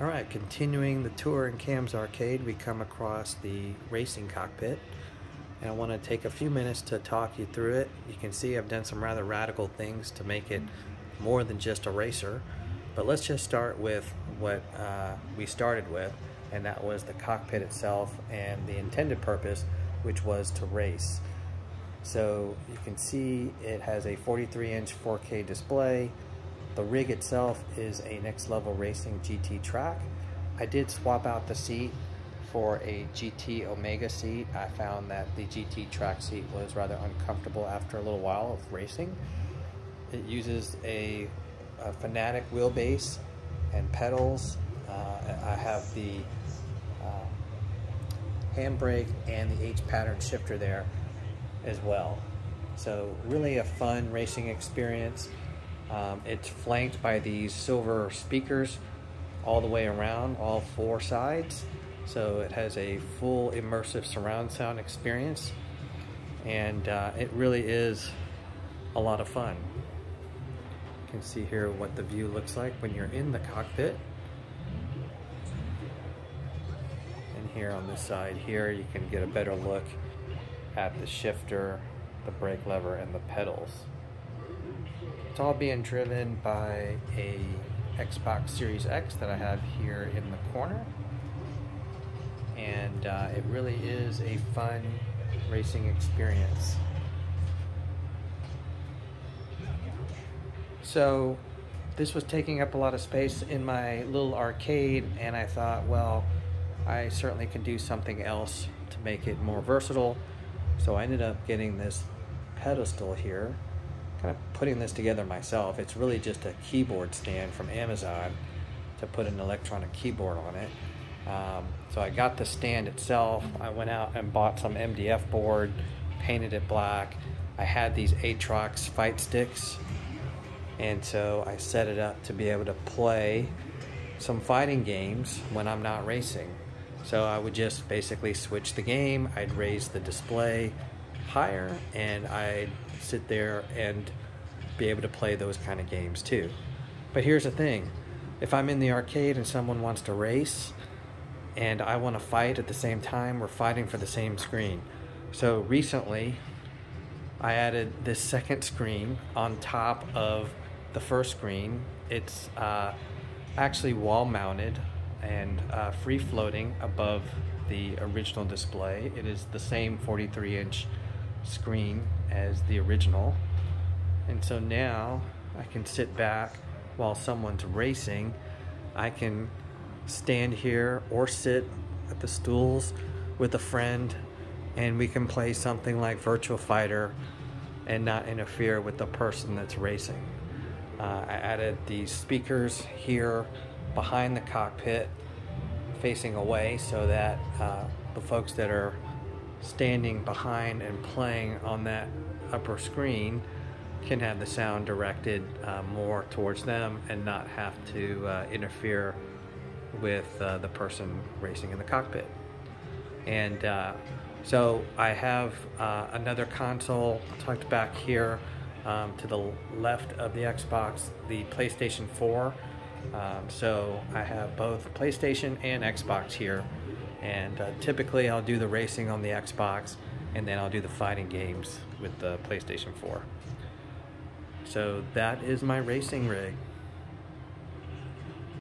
Alright, continuing the tour in KAM'S Arcade, we come across the racing cockpit. And I want to take a few minutes to talk you through it. You can see I've done some rather radical things to make it more than just a racer. But let's just start with what we started with, and that was the cockpit itself and the intended purpose, which was to race. So you can see it has a 43-inch 4K display. The rig itself is a Next Level Racing GT track. I did swap out the seat for a GT Omega seat. I found that the GT track seat was rather uncomfortable after a little while of racing. It uses a Fanatic wheelbase and pedals. I have the handbrake and the H pattern shifter there as well. So really a fun racing experience. It's flanked by these silver speakers all the way around, all four sides. So it has a full immersive surround sound experience, and it really is a lot of fun. You can see here what the view looks like when you're in the cockpit. And here on this side here, you can get a better look at the shifter, the brake lever, and the pedals. It's all being driven by a Xbox Series X that I have here in the corner. And it really is a fun racing experience. So this was taking up a lot of space in my little arcade, and I thought, well, I certainly can do something else to make it more versatile. So I ended up getting this pedestal here, kind of putting this together myself. It's really just a keyboard stand from Amazon to put an electronic keyboard on it. So I got the stand itself. I went out and bought some MDF board, painted it black. I had these Atrox fight sticks, and so I set it up to be able to play some fighting games when I'm not racing. So I would just basically switch the game. I'd raise the display higher, and I'd sit there and be able to play those kind of games too. But here's the thing, if I'm in the arcade and someone wants to race and I want to fight at the same time, we're fighting for the same screen. So recently I added this second screen on top of the first screen. It's actually wall mounted and free floating above the original display. It is the same 43-inch screen as the original, and so now I can sit back while someone's racing. I can stand here or sit at the stools with a friend, and we can play something like Virtua Fighter and not interfere with the person that's racing. I added these speakers here behind the cockpit facing away so that the folks that are standing behind and playing on that upper screen can have the sound directed more towards them and not have to interfere with the person racing in the cockpit. And so I have another console tucked back here to the left of the Xbox, the PlayStation 4. So I have both PlayStation and Xbox here, and typically I'll do the racing on the Xbox, and then I'll do the fighting games with the PlayStation 4. So that is my racing rig.